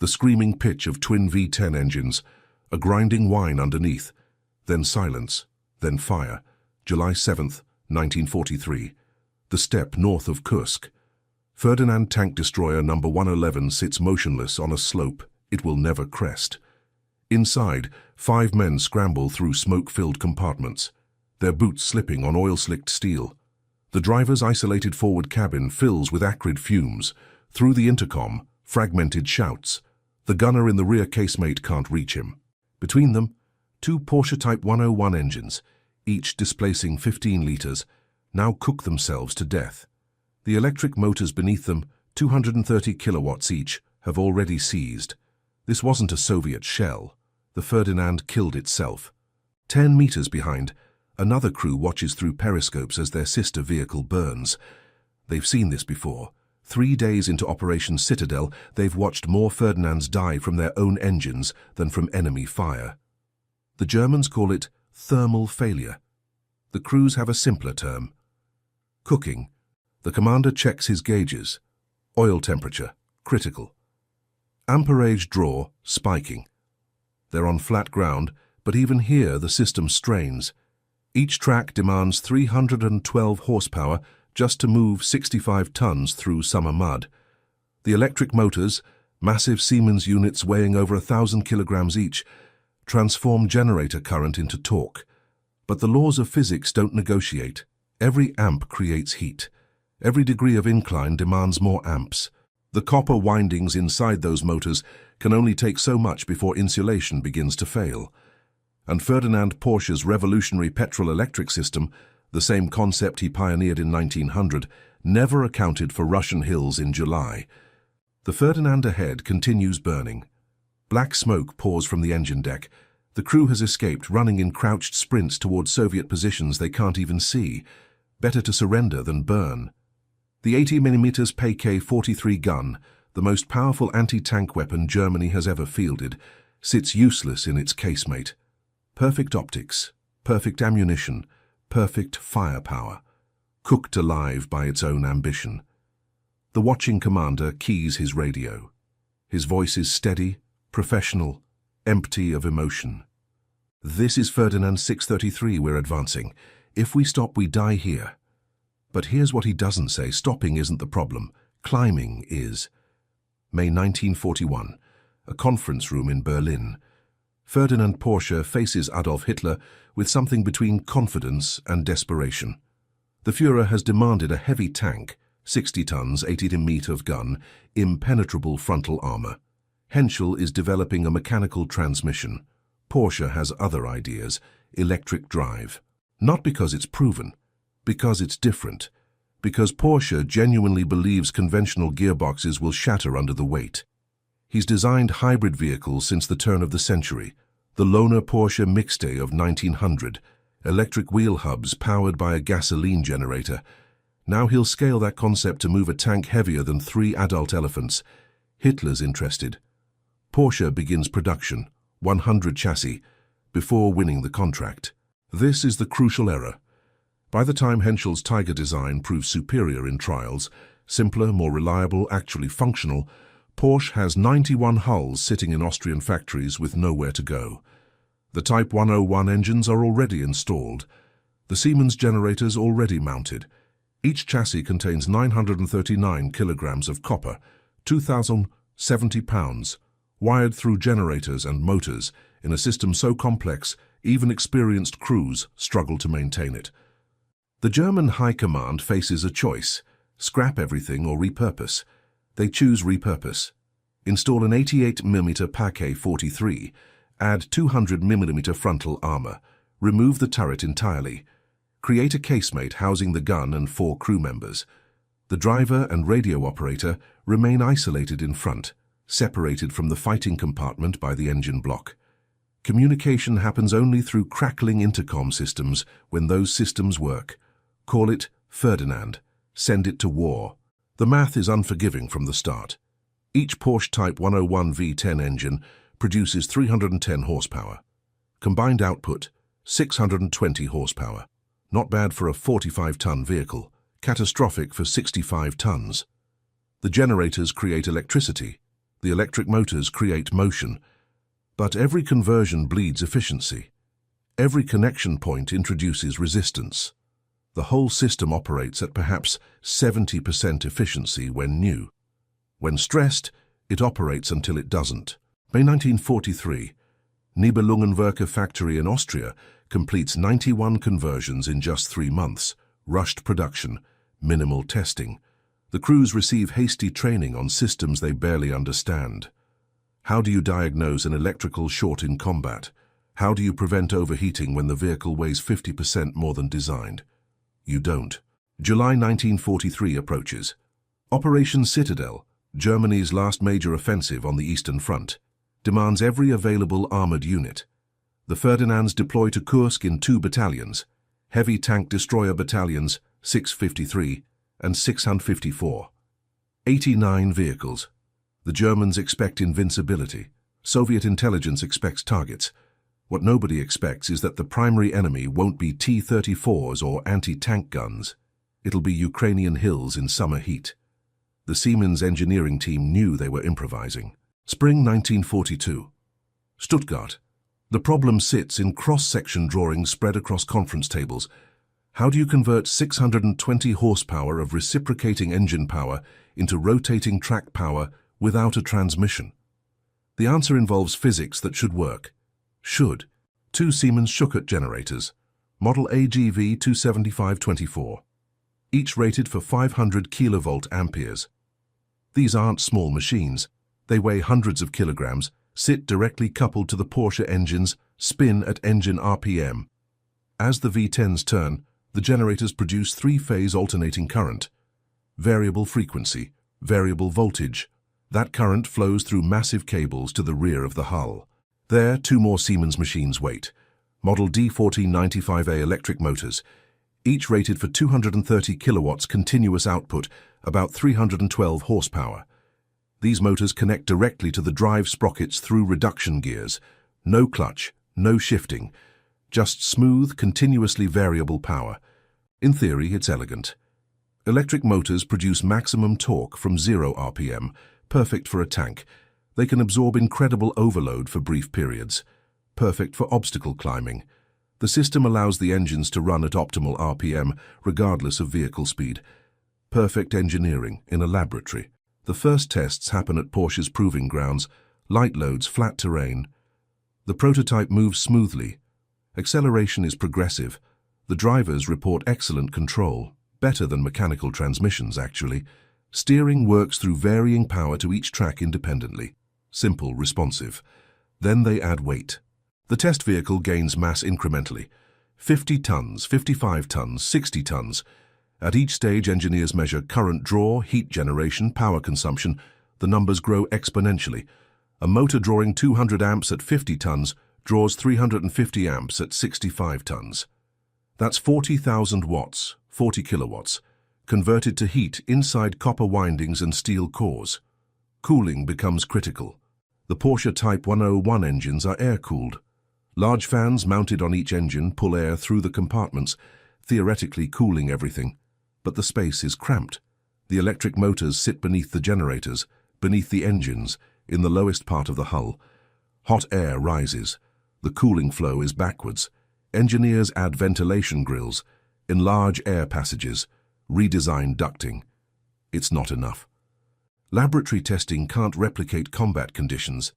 The screaming pitch of twin V10 engines, a grinding whine underneath, then silence, then fire. July 7th, 1943. The steppe north of Kursk. Ferdinand tank destroyer number 111 sits motionless on a slope it will never crest. Inside, 5 men scramble through smoke-filled compartments, their boots slipping on oil-slicked steel. The driver's isolated forward cabin fills with acrid fumes. Through the intercom, fragmented shouts. The gunner in the rear casemate can't reach him. Between them, 2 Porsche Type 101 engines, each displacing 15 litres, now cook themselves to death. The electric motors beneath them, 230 kilowatts each, have already seized. This wasn't a Soviet shell. The Ferdinand killed itself. 10 meters behind, another crew watches through periscopes as their sister vehicle burns. They've seen this before. 3 days into Operation Citadel, they've watched more Ferdinands die from their own engines than from enemy fire. The Germans call it thermal failure. The crews have a simpler term. Cooking. The commander checks his gauges. Oil temperature, critical. Amperage draw, spiking. They're on flat ground, but even here the system strains. Each track demands 312 horsepower just to move 65 tons through summer mud. The electric motors, massive Siemens units weighing over 1,000 kilograms each, transform generator current into torque. But the laws of physics don't negotiate. Every amp creates heat. Every degree of incline demands more amps. The copper windings inside those motors can only take so much before insulation begins to fail. And Ferdinand Porsche's revolutionary petrol-electric system, the same concept he pioneered in 1900, never accounted for Russian hills in July. The Ferdinand ahead continues burning. Black smoke pours from the engine deck. The crew has escaped, running in crouched sprints towards Soviet positions they can't even see. Better to surrender than burn. The 80mm PK-43 gun, the most powerful anti-tank weapon Germany has ever fielded, sits useless in its casemate. Perfect optics, perfect ammunition, perfect firepower, cooked alive by its own ambition. The watching commander keys his radio. His voice is steady, professional, empty of emotion. This is Ferdinand 633 we're advancing. If we stop, we die here. But here's what he doesn't say. Stopping isn't the problem. Climbing is. May 1941. A conference room in Berlin. Ferdinand Porsche faces Adolf Hitler with something between confidence and desperation. The Führer has demanded a heavy tank, 60 tons, 80 meat of gun, impenetrable frontal armor. Henschel is developing a mechanical transmission. Porsche has other ideas, electric drive. Not because it's proven, because it's different. Because Porsche genuinely believes conventional gearboxes will shatter under the weight. He's designed hybrid vehicles since the turn of the century. The Lohner Porsche Mixte of 1900, electric wheel hubs powered by a gasoline generator. Now he'll scale that concept to move a tank heavier than 3 adult elephants. Hitler's interested. Porsche begins production, 100 chassis, before winning the contract. This is the crucial error. By the time Henschel's Tiger design proves superior in trials, simpler, more reliable, actually functional, Porsche has 91 hulls sitting in Austrian factories with nowhere to go. The Type 101 engines are already installed. The Siemens generators already mounted. Each chassis contains 939 kilograms of copper, 2,070 pounds, wired through generators and motors in a system so complex even experienced crews struggle to maintain it. The German High Command faces a choice: scrap everything or repurpose. They choose repurpose. Install an 88mm PK-43, add 200mm frontal armor, remove the turret entirely, create a casemate housing the gun and 4 crew members. The driver and radio operator remain isolated in front, separated from the fighting compartment by the engine block. Communication happens only through crackling intercom systems when those systems work. Call it Ferdinand. Send it to war. The math is unforgiving from the start. Each Porsche Type 101 V10 engine produces 310 horsepower. Combined output, 620 horsepower. Not bad for a 45-ton vehicle, catastrophic for 65 tons. The generators create electricity. The electric motors create motion, but every conversion bleeds efficiency. Every connection point introduces resistance. The whole system operates at perhaps 70% efficiency when new. When stressed, it operates until it doesn't. May 1943, Nibelungenwerke factory in Austria completes 91 conversions in just 3 months. Rushed production, minimal testing. The crews receive hasty training on systems they barely understand. How do you diagnose an electrical short in combat? How do you prevent overheating when the vehicle weighs 50% more than designed? You don't. July 1943 approaches. Operation Citadel, Germany's last major offensive on the Eastern Front, demands every available armored unit. The Ferdinands deploy to Kursk in 2 battalions, heavy tank destroyer battalions 653 and 654. 89 vehicles. The Germans expect invincibility. Soviet intelligence expects targets. What nobody expects is that the primary enemy won't be T-34s or anti-tank guns. It'll be Ukrainian hills in summer heat. The Siemens engineering team knew they were improvising. Spring 1942. Stuttgart. The problem sits in cross-section drawings spread across conference tables. How do you convert 620 horsepower of reciprocating engine power into rotating track power without a transmission? The answer involves physics that should work. Should. 2 Siemens Schuckert generators, model AGV 275-24, each rated for 500 kilovolt amperes. These aren't small machines. They weigh hundreds of kilograms, sit directly coupled to the Porsche engines, spin at engine RPM. As the V10s turn, the generators produce 3-phase alternating current. Variable frequency, variable voltage. That current flows through massive cables to the rear of the hull. There, 2 more Siemens machines wait. Model D1495A electric motors, each rated for 230 kilowatts continuous output, about 312 horsepower. These motors connect directly to the drive sprockets through reduction gears. No clutch, no shifting, just smooth, continuously variable power. In theory, it's elegant. Electric motors produce maximum torque from 0 RPM, perfect for a tank. They can absorb incredible overload for brief periods, perfect for obstacle climbing. The system allows the engines to run at optimal RPM, regardless of vehicle speed. Perfect engineering in a laboratory. The first tests happen at Porsche's proving grounds, light loads, flat terrain. The prototype moves smoothly. Acceleration is progressive. The drivers report excellent control, better than mechanical transmissions actually. Steering works through varying power to each track independently. Simple, responsive. Then they add weight. The test vehicle gains mass incrementally. 50 tons, 55 tons, 60 tons. At each stage, engineers measure current draw, heat generation, power consumption. The numbers grow exponentially. A motor drawing 200 amps at 50 tons draws 350 amps at 65 tons. That's 40,000 watts, 40 kilowatts, converted to heat inside copper windings and steel cores. Cooling becomes critical. The Porsche Type 101 engines are air-cooled. Large fans mounted on each engine pull air through the compartments, theoretically cooling everything. But the space is cramped. The electric motors sit beneath the generators, beneath the engines, in the lowest part of the hull. Hot air rises. The cooling flow is backwards. Engineers add ventilation grills, enlarge air passages, redesign ducting. It's not enough. Laboratory testing can't replicate combat conditions,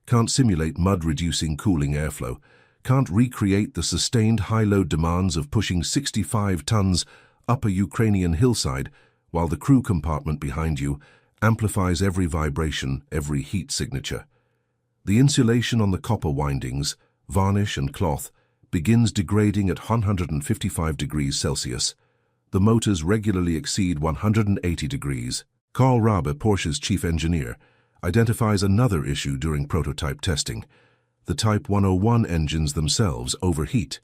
can't simulate mud-reducing cooling airflow, can't recreate the sustained high-load demands of pushing 65 tons up a Ukrainian hillside while the crew compartment behind you amplifies every vibration, every heat signature. The insulation on the copper windings, varnish and cloth, begins degrading at 155 degrees Celsius. The motors regularly exceed 180 degrees. Karl Rabe, Porsche's chief engineer, identifies another issue during prototype testing. The Type 101 engines themselves overheat.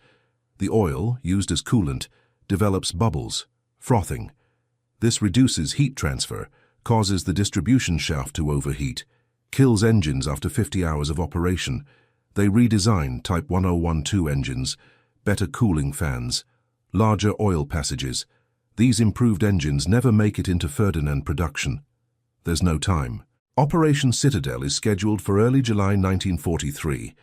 The oil, used as coolant, develops bubbles, frothing. This reduces heat transfer, causes the distribution shaft to overheat, kills engines after 50 hours of operation. They redesign Type 101-2 engines, better cooling fans, larger oil passages. These improved engines never make it into Ferdinand production. There's no time. Operation Citadel is scheduled for early July 1943.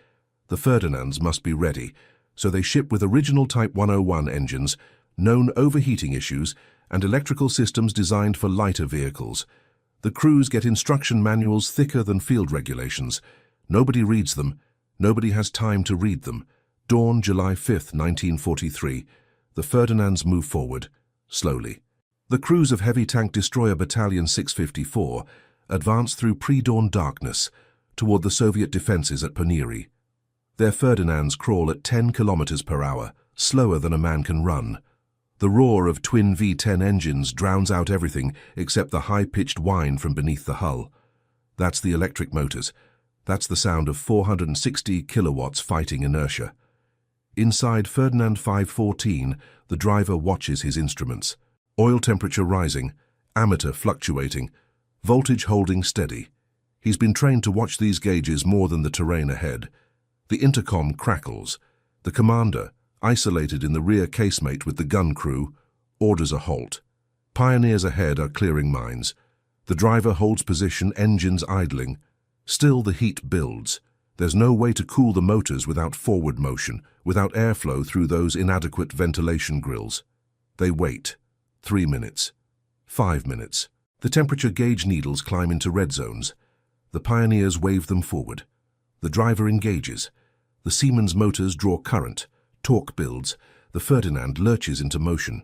The Ferdinands must be ready, so they ship with original Type 101 engines, known overheating issues, and electrical systems designed for lighter vehicles. The crews get instruction manuals thicker than field regulations. Nobody reads them. Nobody has time to read them. Dawn, July 5, 1943. The Ferdinands move forward, slowly. The crews of Heavy Tank Destroyer Battalion 654 advance through pre-dawn darkness toward the Soviet defenses at Poniri. Their Ferdinands crawl at 10 kilometers per hour, slower than a man can run. The roar of twin V10 engines drowns out everything except the high-pitched whine from beneath the hull. That's the electric motors. That's the sound of 460 kilowatts fighting inertia. Inside Ferdinand 514, the driver watches his instruments. Oil temperature rising, ammeter fluctuating, voltage holding steady. He's been trained to watch these gauges more than the terrain ahead. The intercom crackles. The commander, isolated in the rear casemate with the gun crew, orders a halt. Pioneers ahead are clearing mines. The driver holds position, engines idling. Still the heat builds. There's no way to cool the motors without forward motion, without airflow through those inadequate ventilation grills. They wait. 3 minutes. 5 minutes. The temperature gauge needles climb into red zones. The pioneers wave them forward. The driver engages. The Siemens motors draw current. Torque builds. The Ferdinand lurches into motion.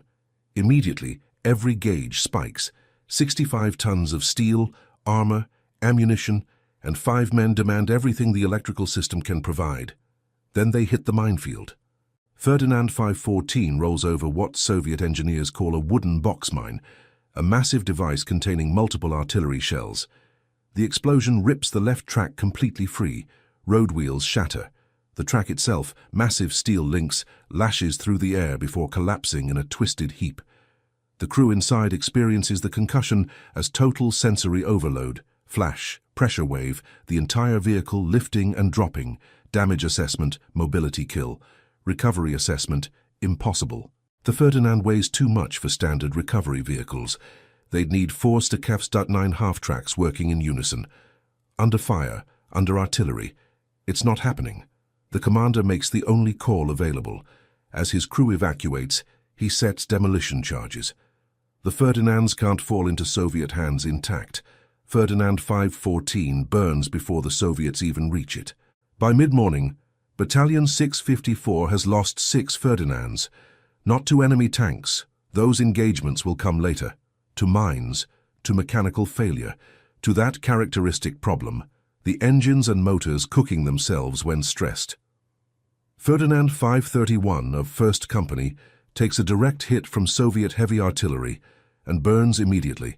Immediately, every gauge spikes. 65 tons of steel, armor, ammunition, and 5 men demand everything the electrical system can provide. Then they hit the minefield. Ferdinand 514 rolls over what Soviet engineers call a wooden box mine, a massive device containing multiple artillery shells. The explosion rips the left track completely free. Road wheels shatter. The track itself, massive steel links, lashes through the air before collapsing in a twisted heap. The crew inside experiences the concussion as total sensory overload. Flash, pressure wave, the entire vehicle lifting and dropping. Damage assessment, mobility kill. Recovery assessment, impossible. The Ferdinand weighs too much for standard recovery vehicles. They'd need 4 Stakevstat-9 half-tracks working in unison. Under fire, under artillery. It's not happening. The commander makes the only call available. As his crew evacuates, he sets demolition charges. The Ferdinands can't fall into Soviet hands intact. Ferdinand 514 burns before the Soviets even reach it. By mid-morning, Battalion 654 has lost 6 Ferdinands. Not to enemy tanks. Those engagements will come later. To mines, to mechanical failure, to that characteristic problem, the engines and motors cooking themselves when stressed. Ferdinand 531 of 1st Company takes a direct hit from Soviet heavy artillery and burns immediately.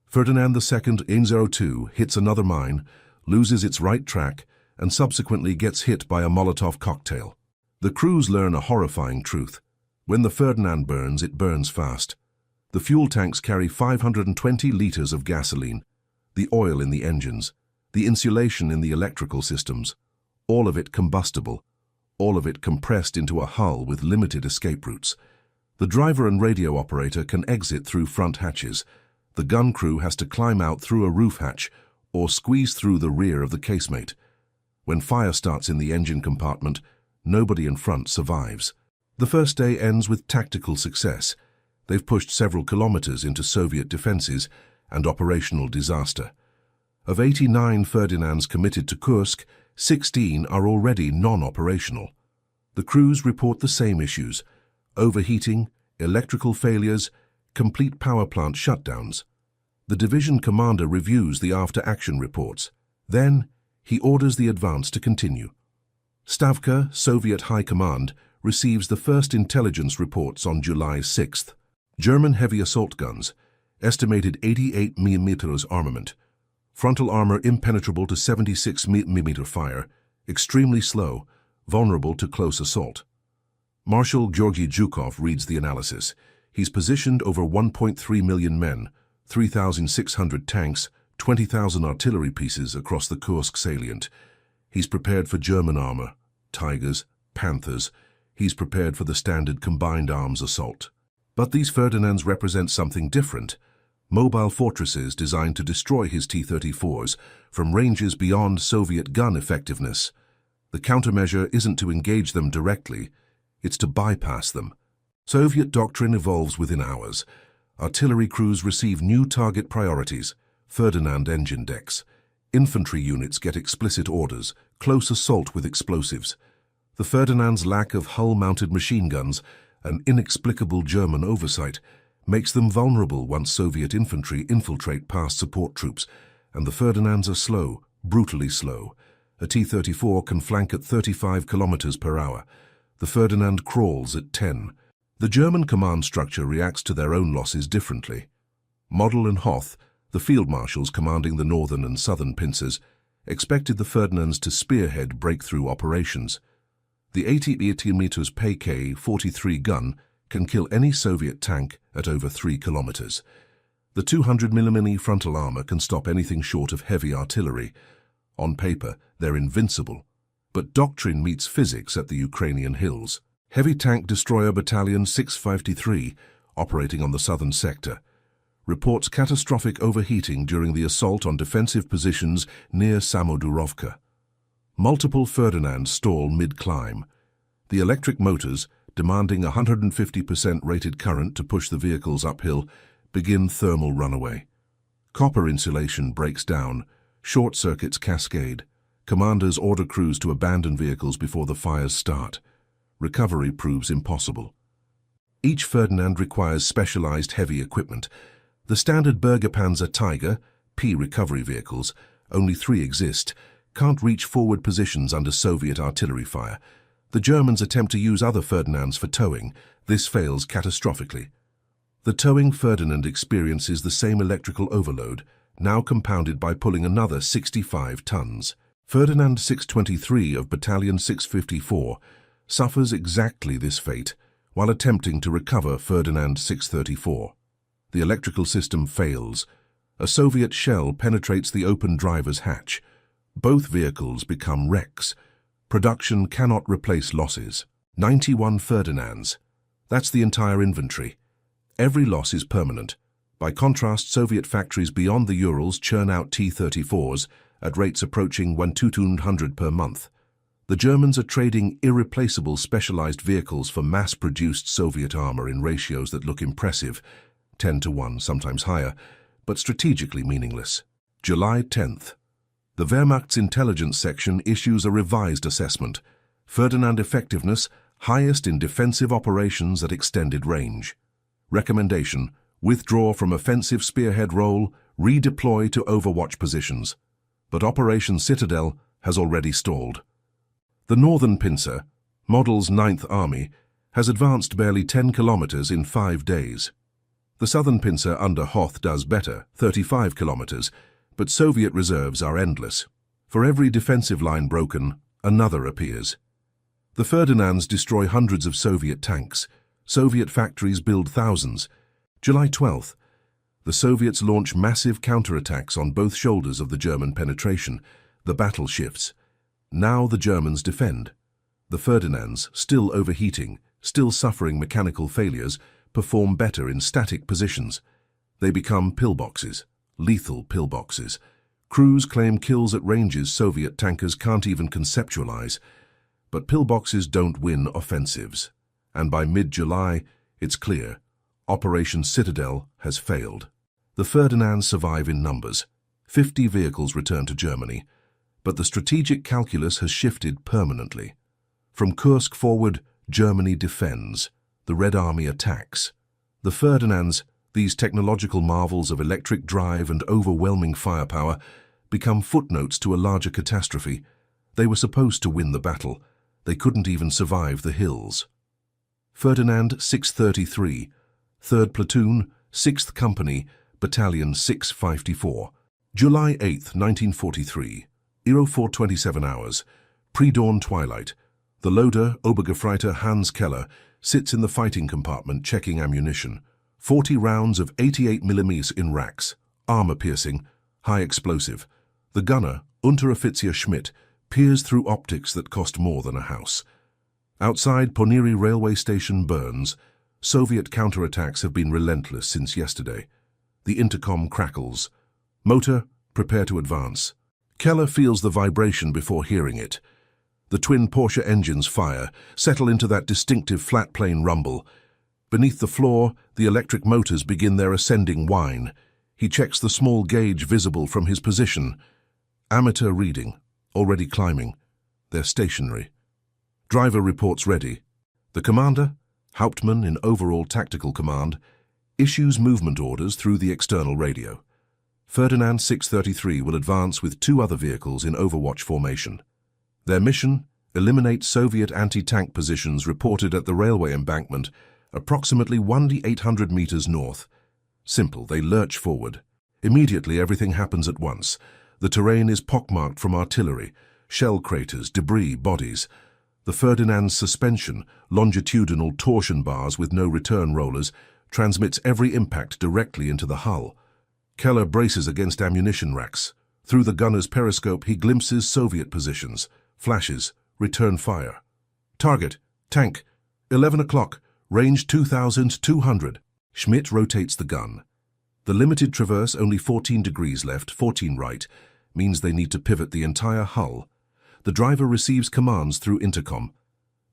Ferdinand II 102 hits another mine, loses its right track, and subsequently gets hit by a Molotov cocktail. The crews learn a horrifying truth. When the Ferdinand burns, it burns fast. The fuel tanks carry 520 liters of gasoline, the oil in the engines, the insulation in the electrical systems, all of it combustible, all of it compressed into a hull with limited escape routes. The driver and radio operator can exit through front hatches. The gun crew has to climb out through a roof hatch or squeeze through the rear of the casemate. When fire starts in the engine compartment, nobody in front survives. The first day ends with tactical success. They've pushed several kilometers into Soviet defenses and operational disaster. Of 89 Ferdinands committed to Kursk, 16 are already non-operational. The crews report the same issues: overheating, electrical failures, complete power plant shutdowns. The division commander reviews the after-action reports. Then, he orders the advance to continue. Stavka, Soviet High Command, receives the first intelligence reports on July 6th. German heavy assault guns, estimated 88 mm armament. Frontal armor impenetrable to 76 mm fire, extremely slow, vulnerable to close assault. Marshal Georgy Zhukov reads the analysis. He's positioned over 1.3 million men, 3,600 tanks, 20,000 artillery pieces across the Kursk salient. He's prepared for German armor, Tigers, Panthers. He's prepared for the standard combined arms assault. But these Ferdinands represent something different. mobile fortresses designed to destroy his T-34s from ranges beyond Soviet gun effectiveness. The countermeasure isn't to engage them directly, it's to bypass them. Soviet doctrine evolves within hours. Artillery crews receive new target priorities, Ferdinand engine decks. Infantry units get explicit orders, close assault with explosives. The Ferdinand's lack of hull-mounted machine guns, an inexplicable German oversight, makes them vulnerable once Soviet infantry infiltrate past support troops, and the Ferdinands are slow, brutally slow. A T-34 can flank at 35 kilometers per hour. The Ferdinand crawls at 10. The German command structure reacts to their own losses differently. Model and Hoth, the field marshals commanding the northern and southern pincers, expected the Ferdinands to spearhead breakthrough operations. The 80mm PK-43 gun can kill any Soviet tank at over 3 kilometers. The 200mm frontal armor can stop anything short of heavy artillery. On paper, they're invincible. But doctrine meets physics at the Ukrainian hills. Heavy Tank Destroyer Battalion 653, operating on the southern sector, reports catastrophic overheating during the assault on defensive positions near Samodurovka. Multiple Ferdinands stall mid-climb. The electric motors, demanding 150% rated current to push the vehicles uphill, begin thermal runaway. Copper insulation breaks down, short circuits cascade. Commanders order crews to abandon vehicles before the fires start. Recovery proves impossible. Each Ferdinand requires specialized heavy equipment. The standard Bergerpanzer Tiger, P recovery vehicles, only 3 exist, can't reach forward positions under Soviet artillery fire. The Germans attempt to use other Ferdinands for towing. This fails catastrophically. The towing Ferdinand experiences the same electrical overload, now compounded by pulling another 65 tons. Ferdinand 623 of Battalion 654 suffers exactly this fate while attempting to recover Ferdinand 634. The electrical system fails. A Soviet shell penetrates the open driver's hatch. Both vehicles become wrecks. Production cannot replace losses. 91 Ferdinands. That's the entire inventory. Every loss is permanent. By contrast, Soviet factories beyond the Urals churn out T-34s at rates approaching 1,200 per month. The Germans are trading irreplaceable specialized vehicles for mass-produced Soviet armor in ratios that look impressive, 10-1, sometimes higher, but strategically meaningless. July 10th. The Wehrmacht's intelligence section issues a revised assessment. Ferdinand effectiveness, highest in defensive operations at extended range. Recommendation: withdraw from offensive spearhead role, redeploy to overwatch positions. But Operation Citadel has already stalled. The northern pincer, Model's 9th Army, has advanced barely 10 kilometers in 5 days. The southern pincer under Hoth does better, 35 kilometers, but Soviet reserves are endless. For every defensive line broken, another appears. The Ferdinands destroy hundreds of Soviet tanks. Soviet factories build thousands. July 12th. The Soviets launch massive counterattacks on both shoulders of the German penetration. The battle shifts. Now the Germans defend. The Ferdinands, still overheating, still suffering mechanical failures, perform better in static positions. They become pillboxes, lethal pillboxes. Crews claim kills at ranges Soviet tankers can't even conceptualize. But pillboxes don't win offensives. And by mid-July, it's clear. Operation Citadel has failed. The Ferdinands survive in numbers. 50 vehicles return to Germany. But the strategic calculus has shifted permanently. From Kursk forward, Germany defends. The Red Army attacks. The Ferdinands, these technological marvels of electric drive and overwhelming firepower, become footnotes to a larger catastrophe. They were supposed to win the battle. They couldn't even survive the hills. Ferdinand 633, 3rd Platoon, 6th Company, Battalion 654. July 8, 1943. 04:27 hours. Pre-dawn twilight. The loader, Obergefreiter Hans Keller, sits in the fighting compartment checking ammunition. 40 rounds of 88mm in racks. Armor-piercing, high explosive. The gunner, Unteroffizier Schmidt, peers through optics that cost more than a house. Outside Poniri railway station burns. Soviet counterattacks have been relentless since yesterday. The intercom crackles. Motor, prepare to advance. Keller feels the vibration before hearing it. The twin Porsche engines fire, settle into that distinctive flat-plane rumble. Beneath the floor, the electric motors begin their ascending whine. He checks the small gauge visible from his position. Amateur reading, already climbing. They're stationary. Driver reports ready. The commander, Hauptmann in overall tactical command, issues movement orders through the external radio. Ferdinand 633 will advance with 2 other vehicles in overwatch formation. Their mission, eliminate Soviet anti-tank positions reported at the railway embankment, approximately 1,800 meters north. Simple, they lurch forward. Immediately everything happens at once. The terrain is pockmarked from artillery, shell craters, debris, bodies. The Ferdinand's suspension, longitudinal torsion bars with no return rollers, transmits every impact directly into the hull. Keller braces against ammunition racks. Through the gunner's periscope he glimpses Soviet positions. Flashes, return fire. Target, tank, 11 o'clock, range 2,200. Schmidt rotates the gun. The limited traverse, only 14 degrees left, 14 right, means they need to pivot the entire hull. The driver receives commands through intercom.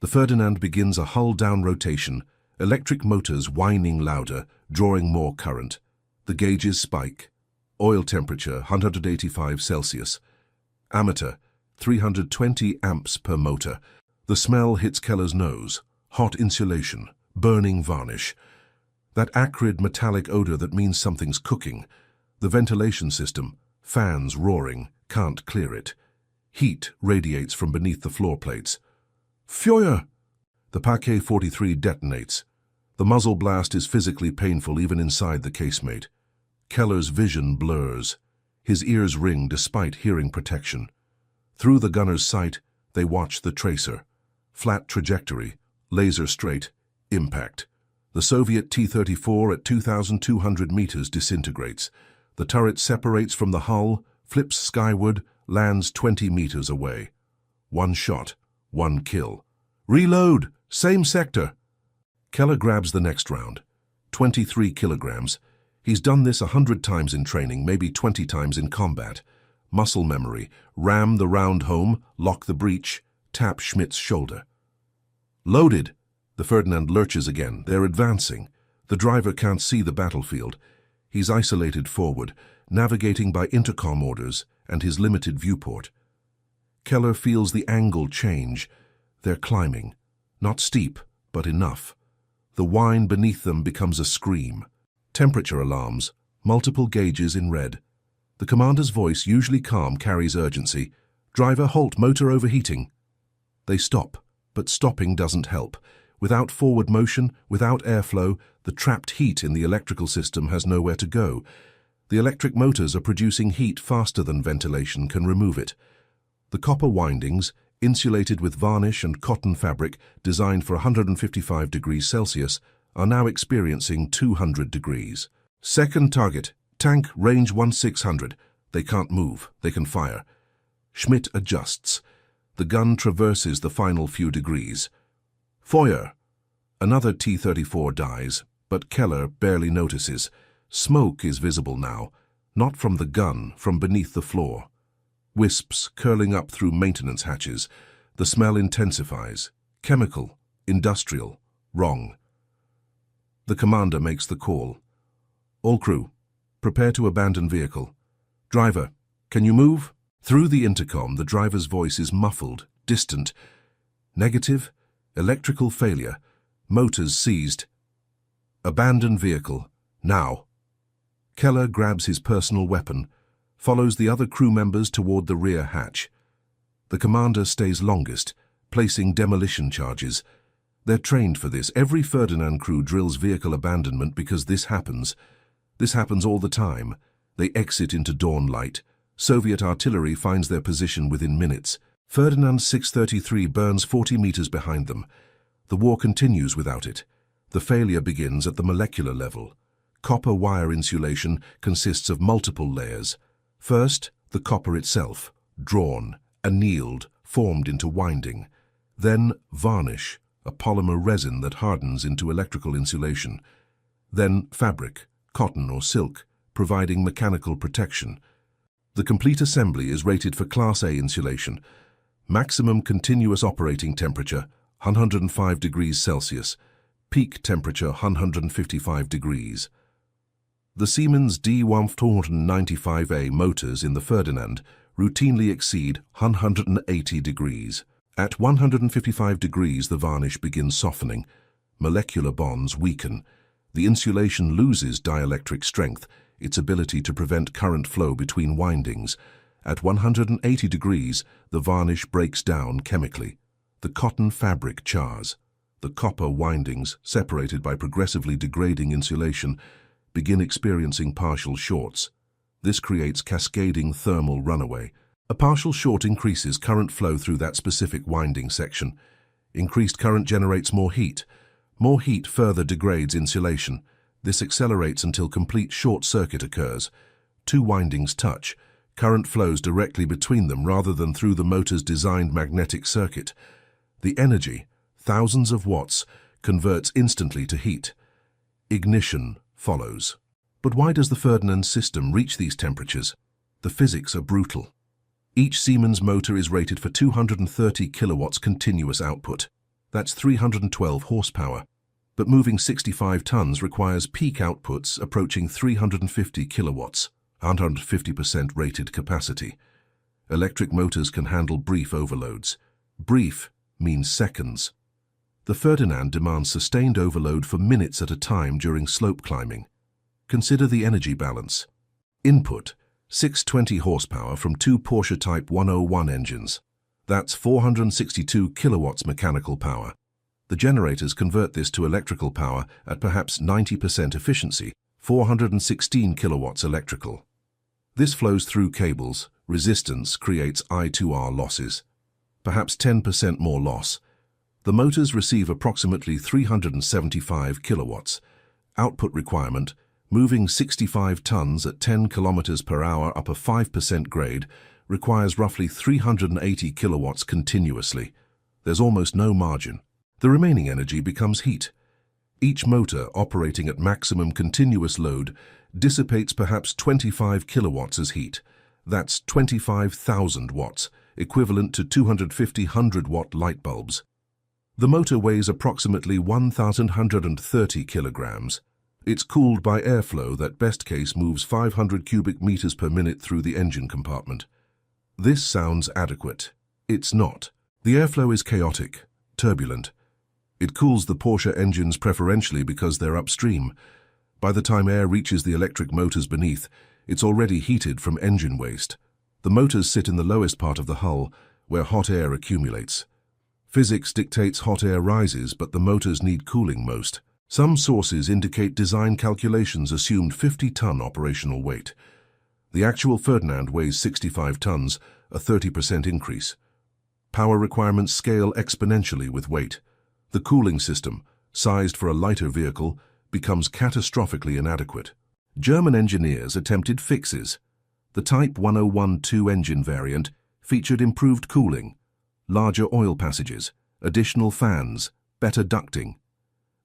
The Ferdinand begins a hull-down rotation, electric motors whining louder, drawing more current. The gauges spike. Oil temperature, 185 Celsius. Amateur, 320 amps per motor. The smell hits Keller's nose. Hot insulation, burning varnish. That acrid metallic odor that means something's cooking. The ventilation system, fans roaring, can't clear it. Heat radiates from beneath the floor plates. Feuer! The Paquet 43 detonates. The muzzle blast is physically painful even inside the casemate. Keller's vision blurs. His ears ring despite hearing protection. Through the gunner's sight, they watch the tracer. Flat trajectory, laser straight, impact. The Soviet T-34 at 2,200 meters disintegrates. The turret separates from the hull, flips skyward, lands 20 meters away. One shot, one kill. Reload! Same sector! Keller grabs the next round. 23 kilograms. He's done this 100 times in training, maybe 20 times in combat. Muscle memory. Ram the round home, lock the breech, tap Schmidt's shoulder. Loaded! The Ferdinand lurches again. They're advancing. The driver can't see the battlefield. He's isolated forward, navigating by intercom orders and his limited viewport. Keller feels the angle change. They're climbing. Not steep, but enough. The whine beneath them becomes a scream. Temperature alarms, multiple gauges in red. The commander's voice, usually calm, carries urgency. Driver, halt, motor overheating. They stop, but stopping doesn't help. Without forward motion, without airflow, the trapped heat in the electrical system has nowhere to go. The electric motors are producing heat faster than ventilation can remove it. The copper windings, insulated with varnish and cotton fabric designed for 155 degrees Celsius, are now experiencing 200 degrees. Second target, tank, range 1,600. They can't move, they can fire. Schmidt adjusts. The gun traverses the final few degrees. Feuer! Another T-34 dies, but Keller barely notices. Smoke is visible now, not from the gun, from beneath the floor. Wisps curling up through maintenance hatches. The smell intensifies. Chemical, industrial, wrong. The commander makes the call. All crew, prepare to abandon vehicle. Driver, can you move? Through the intercom, the driver's voice is muffled, distant. Negative, electrical failure, motors seized. Abandon vehicle, now. Keller grabs his personal weapon, follows the other crew members toward the rear hatch. The commander stays longest, placing demolition charges. They're trained for this. Every Ferdinand crew drills vehicle abandonment because this happens. This happens all the time. They exit into dawn light. Soviet artillery finds their position within minutes. Ferdinand 633 burns 40 meters behind them. The war continues without it. The failure begins at the molecular level. Copper wire insulation consists of multiple layers. First, the copper itself, drawn, annealed, formed into winding. Then varnish, a polymer resin that hardens into electrical insulation. Then fabric, cotton or silk, providing mechanical protection. The complete assembly is rated for Class A insulation. Maximum continuous operating temperature, 105 degrees Celsius. Peak temperature, 155 degrees. The Siemens D1295A motors in the Ferdinand routinely exceed 180 degrees. At 155 degrees, the varnish begins softening. Molecular bonds weaken. The insulation loses dielectric strength, its ability to prevent current flow between windings. At 180 degrees, the varnish breaks down chemically. The cotton fabric chars. The copper windings, separated by progressively degrading insulation, begin experiencing partial shorts. This creates cascading thermal runaway. A partial short increases current flow through that specific winding section. Increased current generates more heat. More heat further degrades insulation. This accelerates until complete short circuit occurs. Two windings touch. Current flows directly between them rather than through the motor's designed magnetic circuit. The energy, thousands of watts, converts instantly to heat. Ignition follows. But why does the Ferdinand system reach these temperatures? The physics are brutal. Each Siemens motor is rated for 230 kilowatts continuous output. That's 312 horsepower. But moving 65 tons requires peak outputs approaching 350 kilowatts, 150% rated capacity. Electric motors can handle brief overloads. Brief means seconds. The Ferdinand demands sustained overload for minutes at a time during slope climbing. Consider the energy balance. Input, 620 horsepower from two Porsche Type 101 engines. That's 462 kilowatts mechanical power. The generators convert this to electrical power at perhaps 90% efficiency, 416 kilowatts electrical. This flows through cables. Resistance creates I2R losses. Perhaps 10% more loss. The motors receive approximately 375 kilowatts. Output requirement, moving 65 tons at 10 kilometers per hour up a 5% grade, requires roughly 380 kilowatts continuously. There's almost no margin. The remaining energy becomes heat. Each motor operating at maximum continuous load dissipates perhaps 25 kilowatts as heat. That's 25,000 watts, equivalent to 250 100-watt light bulbs. The motor weighs approximately 1,130 kilograms. It's cooled by airflow that best case moves 500 cubic meters per minute through the engine compartment. This sounds adequate. It's not. The airflow is chaotic, turbulent. It cools the Porsche engines preferentially because they're upstream. By the time air reaches the electric motors beneath, it's already heated from engine waste. The motors sit in the lowest part of the hull, where hot air accumulates. Physics dictates hot air rises, but the motors need cooling most. Some sources indicate design calculations assumed 50-ton operational weight. The actual Ferdinand weighs 65 tons, a 30% increase. Power requirements scale exponentially with weight. The cooling system, sized for a lighter vehicle, becomes catastrophically inadequate. German engineers attempted fixes. The Type 1012 engine variant featured improved cooling, larger oil passages, additional fans, better ducting.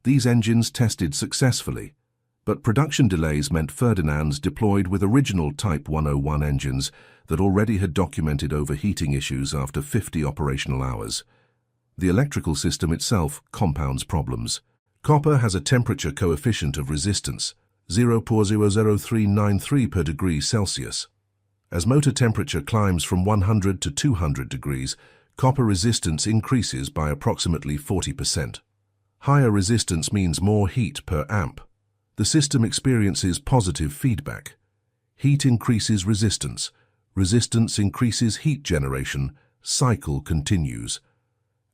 These engines tested successfully, but production delays meant Ferdinands deployed with original Type 101 engines that already had documented overheating issues after 50 operational hours. The electrical system itself compounds problems. Copper has a temperature coefficient of resistance, 0.00393 per degree Celsius. As motor temperature climbs from 100 to 200 degrees, copper resistance increases by approximately 40%. Higher resistance means more heat per amp. The system experiences positive feedback. Heat increases resistance. Resistance increases heat generation. Cycle continues.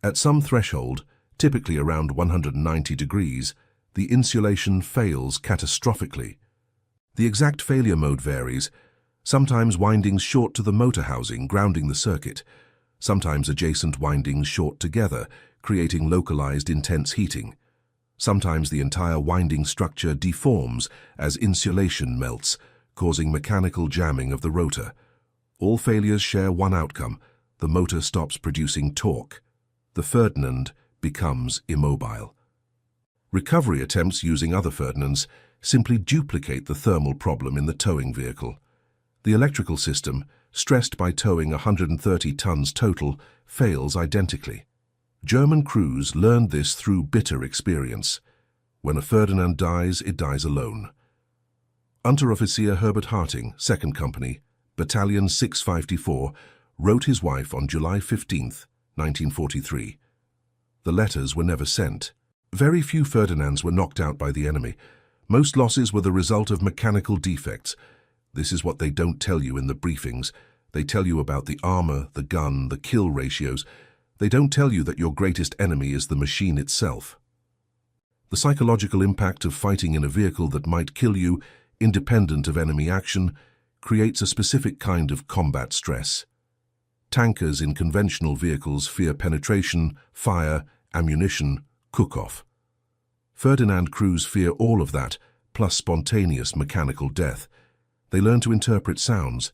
At some threshold, typically around 190 degrees, the insulation fails catastrophically. The exact failure mode varies. Sometimes windings short to the motor housing, grounding the circuit. Sometimes adjacent windings short together, creating localized intense heating. Sometimes the entire winding structure deforms as insulation melts, causing mechanical jamming of the rotor. All failures share one outcome: the motor stops producing torque. The Ferdinand becomes immobile. Recovery attempts using other Ferdinands simply duplicate the thermal problem in the towing vehicle. The electrical system, stressed by towing 130 tons total, fails identically. German crews learned this through bitter experience. When a Ferdinand dies, it dies alone. Unteroffizier Herbert Harting, 2nd Company, Battalion 654, wrote his wife on July 15, 1943. The letters were never sent. Very few Ferdinands were knocked out by the enemy. Most losses were the result of mechanical defects. This is what they don't tell you in the briefings. They tell you about the armor, the gun, the kill ratios. They don't tell you that your greatest enemy is the machine itself. The psychological impact of fighting in a vehicle that might kill you, independent of enemy action, creates a specific kind of combat stress. Tankers in conventional vehicles fear penetration, fire, ammunition, cook-off. Ferdinand crews fear all of that, plus spontaneous mechanical death. They learn to interpret sounds,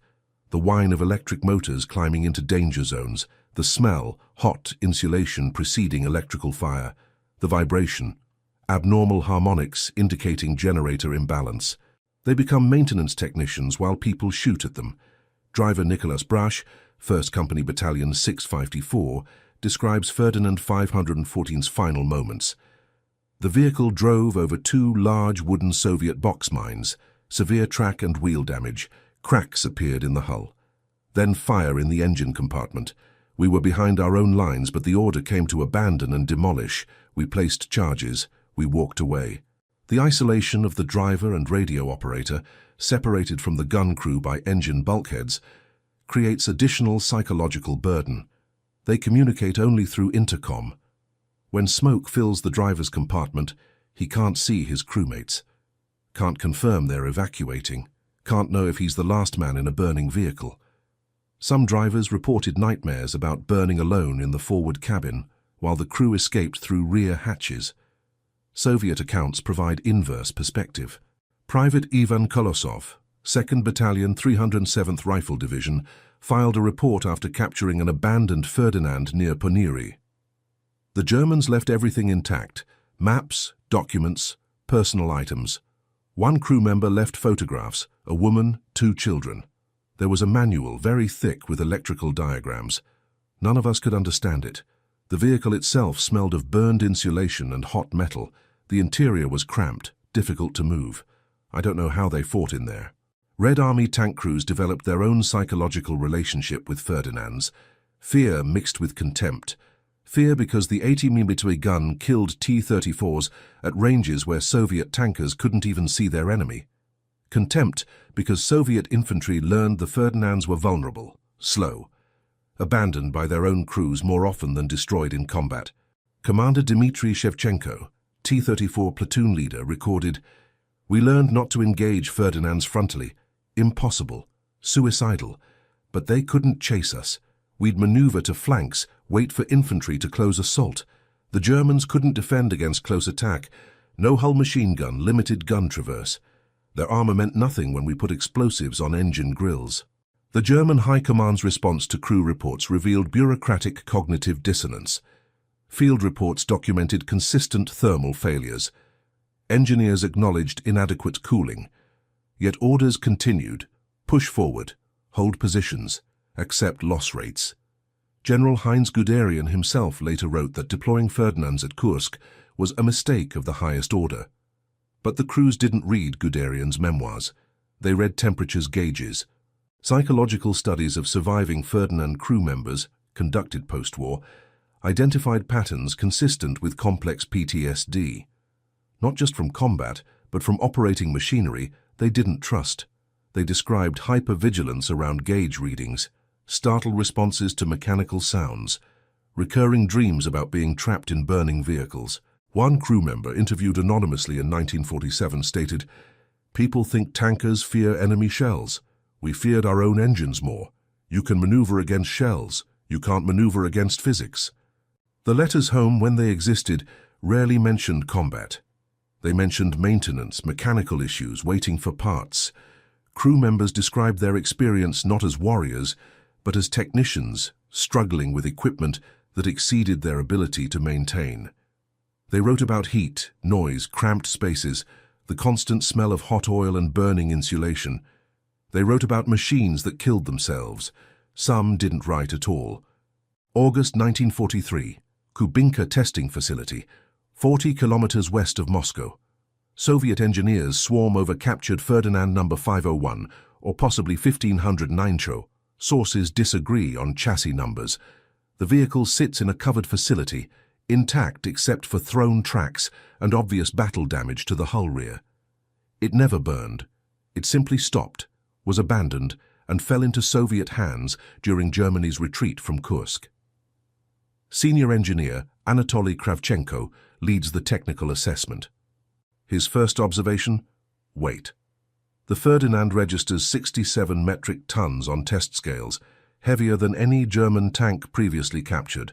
the whine of electric motors climbing into danger zones, the smell, hot insulation preceding electrical fire, the vibration, abnormal harmonics indicating generator imbalance. They become maintenance technicians while people shoot at them. Driver Nicholas Brasch, 1st Company Battalion 654, describes Ferdinand 514's final moments. The vehicle drove over 2 large wooden Soviet box mines, severe track and wheel damage, cracks appeared in the hull. Then fire in the engine compartment. We were behind our own lines, but the order came to abandon and demolish. We placed charges. We walked away. The isolation of the driver and radio operator, separated from the gun crew by engine bulkheads, creates additional psychological burden. They communicate only through intercom. When smoke fills the driver's compartment, he can't see his crewmates, can't confirm they're evacuating, can't know if he's the last man in a burning vehicle. Some drivers reported nightmares about burning alone in the forward cabin, while the crew escaped through rear hatches. Soviet accounts provide inverse perspective. Private Ivan Kolosov, 2nd Battalion 307th Rifle Division, filed a report after capturing an abandoned Ferdinand near Poniri. The Germans left everything intact: maps, documents, personal items. One crew member left photographs, a woman, 2 children. There was a manual very thick with electrical diagrams. None of us could understand it. The vehicle itself smelled of burned insulation and hot metal. The interior was cramped, difficult to move. I don't know how they fought in there. Red Army tank crews developed their own psychological relationship with Ferdinands. Fear mixed with contempt. Fear because the 80mm gun killed T-34s at ranges where Soviet tankers couldn't even see their enemy. Contempt because Soviet infantry learned the Ferdinands were vulnerable, slow, abandoned by their own crews more often than destroyed in combat. Commander Dmitry Shevchenko, T-34 platoon leader, recorded, "We learned not to engage Ferdinands frontally. Impossible. Suicidal. But they couldn't chase us. We'd maneuver to flanks, wait for infantry to close assault. The Germans couldn't defend against close attack. No hull machine gun, limited gun traverse. Their armor meant nothing when we put explosives on engine grills." The German High Command's response to crew reports revealed bureaucratic cognitive dissonance. Field reports documented consistent thermal failures. Engineers acknowledged inadequate cooling. Yet orders continued: push forward, hold positions, accept loss rates. General Heinz Guderian himself later wrote that deploying Ferdinands at Kursk was a mistake of the highest order. But the crews didn't read Guderian's memoirs. They read temperatures gauges. Psychological studies of surviving Ferdinand crew members, conducted post-war, identified patterns consistent with complex PTSD. Not just from combat, but from operating machinery they didn't trust. They described hypervigilance around gauge readings, startled responses to mechanical sounds, recurring dreams about being trapped in burning vehicles. One crew member interviewed anonymously in 1947 stated, "People think tankers fear enemy shells. We feared our own engines more. You can maneuver against shells. You can't maneuver against physics." The letters home, when they existed, rarely mentioned combat. They mentioned maintenance, mechanical issues, waiting for parts. Crew members described their experience not as warriors, but as technicians struggling with equipment that exceeded their ability to maintain. They wrote about heat, noise, cramped spaces, the constant smell of hot oil and burning insulation. They wrote about machines that killed themselves. Some didn't write at all. August 1943, Kubinka testing facility, 40 kilometers west of Moscow. Soviet engineers swarm over captured Ferdinand No. 501, or possibly 1500 Nitro. Sources disagree on chassis numbers. The vehicle sits in a covered facility, intact except for thrown tracks and obvious battle damage to the hull rear. It never burned. It simply stopped, was abandoned, and fell into Soviet hands during Germany's retreat from Kursk. Senior engineer Anatoly Kravchenko leads the technical assessment. His first observation? Weight. The Ferdinand registers 67 metric tons on test scales, heavier than any German tank previously captured.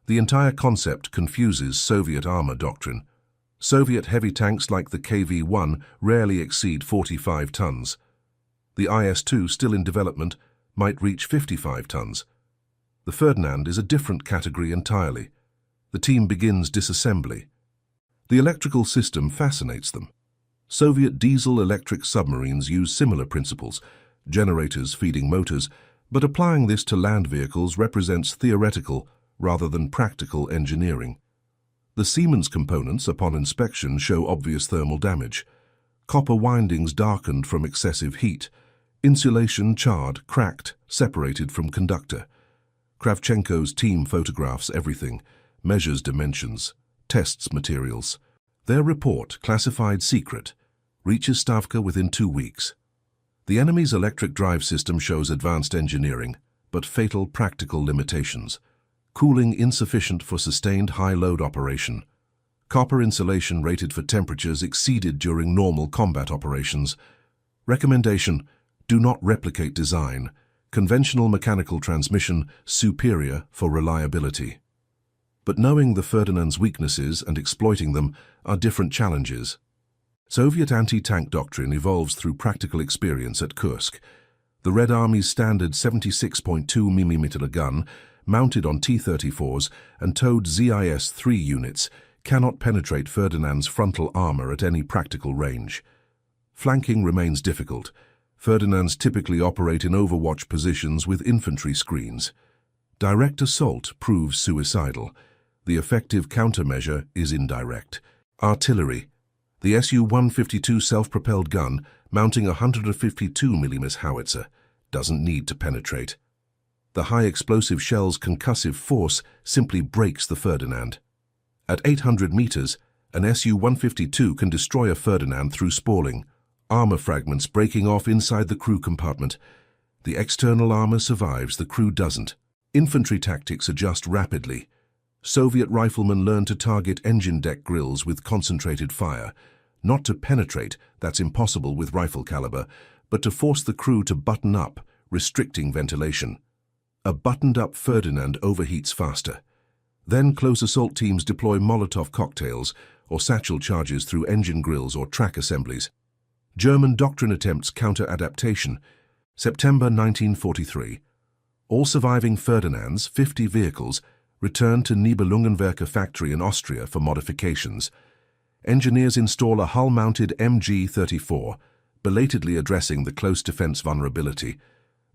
The entire concept confuses Soviet armor doctrine. Soviet heavy tanks like the KV-1 rarely exceed 45 tons. The IS-2, still in development, might reach 55 tons. The Ferdinand is a different category entirely. The team begins disassembly. The electrical system fascinates them. Soviet diesel-electric submarines use similar principles, generators feeding motors, but applying this to land vehicles represents theoretical rather than practical engineering. The Siemens components, upon inspection, show obvious thermal damage. Copper windings darkened from excessive heat. Insulation charred, cracked, separated from conductor. Kravchenko's team photographs everything, measures dimensions, tests materials. Their report, classified secret, reaches Stavka within 2 weeks. The enemy's electric drive system shows advanced engineering, but fatal practical limitations. Cooling insufficient for sustained high-load operation. Copper insulation rated for temperatures exceeded during normal combat operations. Recommendation: do not replicate design. Conventional mechanical transmission superior for reliability. But knowing the Ferdinand's weaknesses and exploiting them are different challenges. Soviet anti-tank doctrine evolves through practical experience at Kursk. The Red Army's standard 76.2 mm gun, mounted on T-34s and towed ZIS-3 units, cannot penetrate Ferdinand's frontal armor at any practical range. Flanking remains difficult. Ferdinands typically operate in overwatch positions with infantry screens. Direct assault proves suicidal. The effective countermeasure is indirect. Artillery. The Su-152 self-propelled gun, mounting a 152 mm howitzer, doesn't need to penetrate. The high-explosive shell's concussive force simply breaks the Ferdinand. At 800 meters, an Su-152 can destroy a Ferdinand through spalling, armor fragments breaking off inside the crew compartment. The external armor survives, the crew doesn't. Infantry tactics adjust rapidly. Soviet riflemen learn to target engine deck grills with concentrated fire, not to penetrate, that's impossible with rifle caliber, but to force the crew to button up, restricting ventilation. A buttoned-up Ferdinand overheats faster. Then close assault teams deploy Molotov cocktails or satchel charges through engine grills or track assemblies. German doctrine attempts counter-adaptation. September 1943. All surviving Ferdinands, 50 vehicles, returned to Nibelungenwerke factory in Austria for modifications. Engineers install a hull-mounted MG-34, belatedly addressing the close defense vulnerability.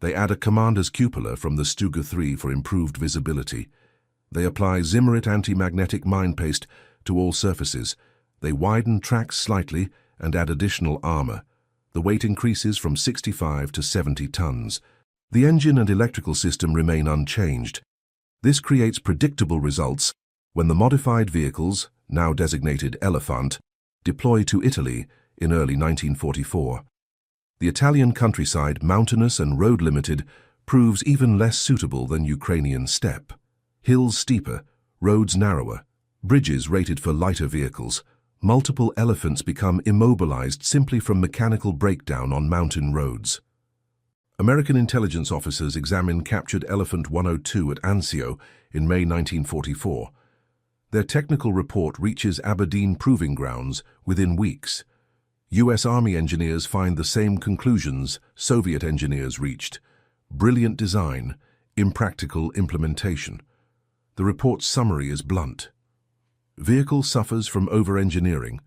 They add a commander's cupola from the Stuga 3 for improved visibility. They apply Zimmerit anti-magnetic mine paste to all surfaces. They widen tracks slightly and add additional armor. The weight increases from 65 to 70 tons. The engine and electrical system remain unchanged. This creates predictable results when the modified vehicles, now designated Elephant, deploy to Italy in early 1944. The Italian countryside, mountainous and road-limited, proves even less suitable than Ukrainian steppe. Hills steeper, roads narrower, bridges rated for lighter vehicles. Multiple Elephants become immobilized simply from mechanical breakdown on mountain roads. American intelligence officers examine captured Elephant 102 at Anzio in May 1944. Their technical report reaches Aberdeen Proving Grounds within weeks. U.S. Army engineers find the same conclusions Soviet engineers reached: brilliant design, impractical implementation. The report's summary is blunt. Vehicle suffers from over-engineering.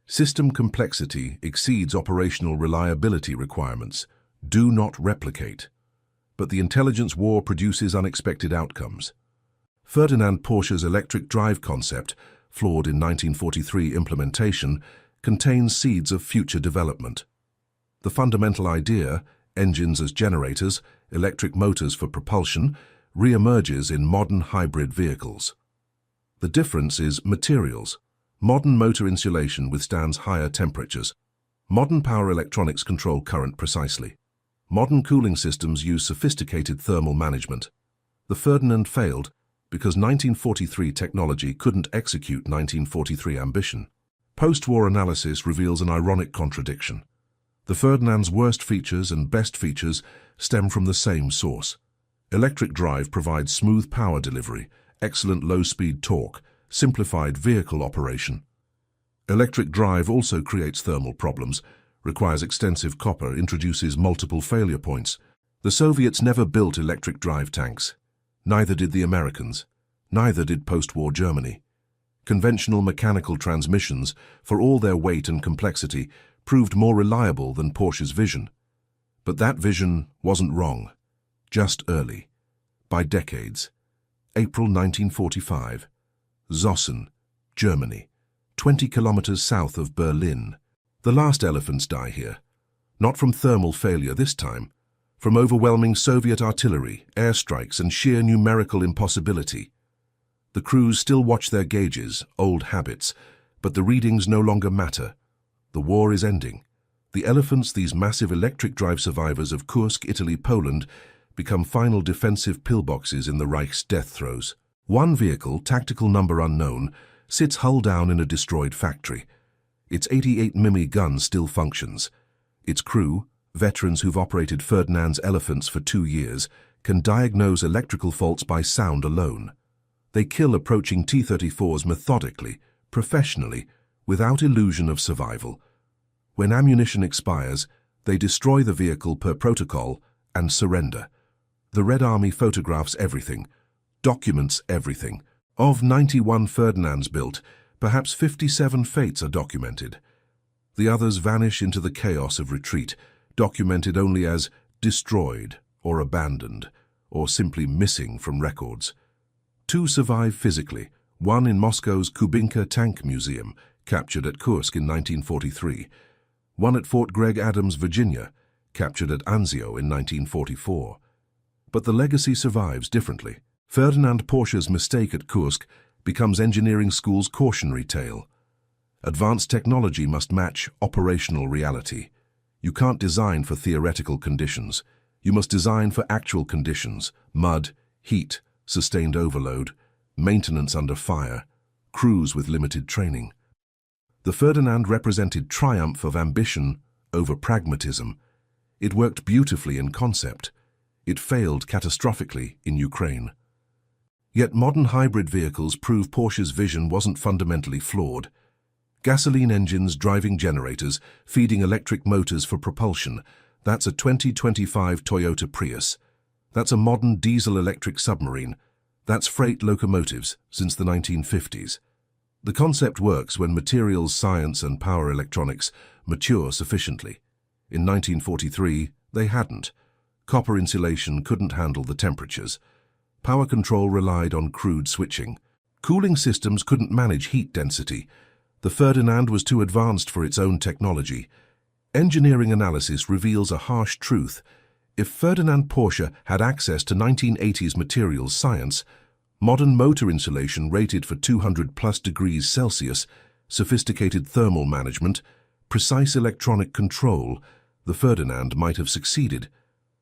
System complexity exceeds operational reliability requirements. Do not replicate. But the intelligence war produces unexpected outcomes. Ferdinand Porsche's electric drive concept, flawed in 1943 implementation, contains seeds of future development. The fundamental idea, engines as generators, electric motors for propulsion, re-emerges in modern hybrid vehicles. The difference is materials. Modern motor insulation withstands higher temperatures. Modern power electronics control current precisely. Modern cooling systems use sophisticated thermal management. The Ferdinand failed because 1943 technology couldn't execute 1943 ambition. Post-war analysis reveals an ironic contradiction. The Ferdinand's worst features and best features stem from the same source. Electric drive provides smooth power delivery, excellent low-speed torque, simplified vehicle operation. Electric drive also creates thermal problems, requires extensive copper, introduces multiple failure points. The Soviets never built electric drive tanks. Neither did the Americans. Neither did post-war Germany. Conventional mechanical transmissions, for all their weight and complexity, proved more reliable than Porsche's vision. But that vision wasn't wrong. Just early. By decades. April 1945. Zossen, Germany, 20 kilometers south of Berlin. The last elephants die here. Not from thermal failure this time, from overwhelming Soviet artillery, airstrikes, and sheer numerical impossibility. The crews still watch their gauges, old habits, but the readings no longer matter. The war is ending. The elephants, these massive electric drive survivors of Kursk, Italy, Poland, become final defensive pillboxes in the Reich's death throes. One vehicle, tactical number unknown, sits hull down in a destroyed factory. Its 88 mm gun still functions. Its crew, veterans who've operated Ferdinand's elephants for 2 years, can diagnose electrical faults by sound alone. They kill approaching T-34s methodically, professionally, without illusion of survival. When ammunition expires, they destroy the vehicle per protocol and surrender. The Red Army photographs everything, documents everything. Of 91 Ferdinands built, perhaps 57 fates are documented. The others vanish into the chaos of retreat, documented only as destroyed or abandoned, or simply missing from records. 2 survive physically, one in Moscow's Kubinka Tank Museum, captured at Kursk in 1943, one at Fort Gregg Adams, Virginia, captured at Anzio in 1944. But the legacy survives differently. Ferdinand Porsche's mistake at Kursk becomes engineering school's cautionary tale. Advanced technology must match operational reality. You can't design for theoretical conditions. You must design for actual conditions: mud, heat, sustained overload, maintenance under fire, crews with limited training. The Ferdinand represented triumph of ambition over pragmatism. It worked beautifully in concept. It failed catastrophically in Ukraine. Yet modern hybrid vehicles prove Porsche's vision wasn't fundamentally flawed. Gasoline engines driving generators, feeding electric motors for propulsion. That's a 2025 Toyota Prius. That's a modern diesel-electric submarine. That's freight locomotives since the 1950s. The concept works when materials science and power electronics mature sufficiently. In 1943, they hadn't. Copper insulation couldn't handle the temperatures. Power control relied on crude switching. Cooling systems couldn't manage heat density. The Ferdinand was too advanced for its own technology. Engineering analysis reveals a harsh truth. If Ferdinand Porsche had access to 1980s materials science, modern motor insulation rated for 200+ degrees Celsius, sophisticated thermal management, precise electronic control, the Ferdinand might have succeeded.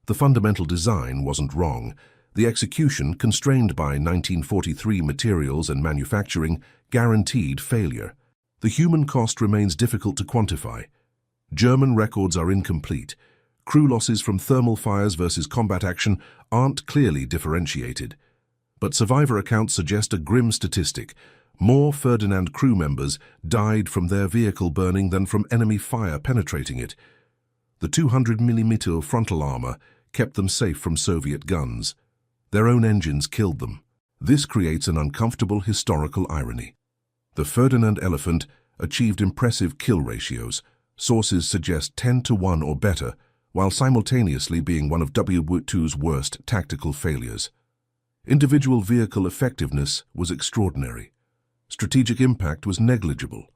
The fundamental design wasn't wrong. The execution, constrained by 1943 materials and manufacturing, guaranteed failure. The human cost remains difficult to quantify. German records are incomplete. Crew losses from thermal fires versus combat action aren't clearly differentiated. But survivor accounts suggest a grim statistic. More Ferdinand crew members died from their vehicle burning than from enemy fire penetrating it. The 200mm frontal armor kept them safe from Soviet guns. Their own engines killed them. This creates an uncomfortable historical irony. The Ferdinand elephant, achieved impressive kill ratios. Sources suggest 10-1 or better, while simultaneously being one of WW2's worst tactical failures. Individual vehicle effectiveness was extraordinary. Strategic impact was negligible.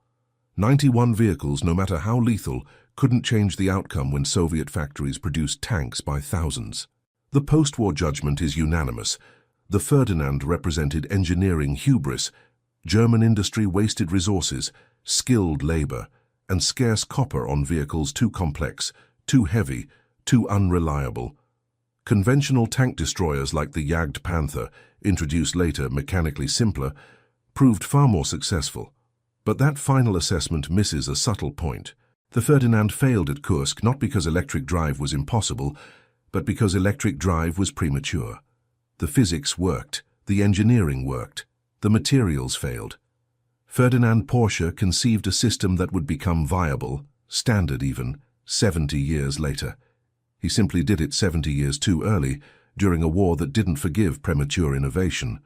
91 vehicles, no matter how lethal, couldn't change the outcome when Soviet factories produced tanks by thousands. The post-war judgment is unanimous. The Ferdinand represented engineering hubris. German industry wasted resources, skilled labor, and scarce copper on vehicles too complex, too heavy, too unreliable. Conventional tank destroyers like the Jagd Panther, introduced later mechanically simpler, proved far more successful. But that final assessment misses a subtle point. The Ferdinand failed at Kursk not because electric drive was impossible, but because electric drive was premature. The physics worked, the engineering worked, the materials failed. Ferdinand Porsche conceived a system that would become viable, standard even, 70 years later. He simply did it 70 years too early, during a war that didn't forgive premature innovation.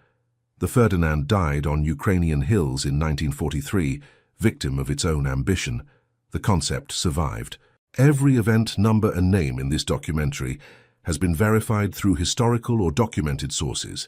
The Ferdinand died on Ukrainian hills in 1943, victim of its own ambition. The concept survived. Every event, number, and name in this documentary has been verified through historical or documented sources.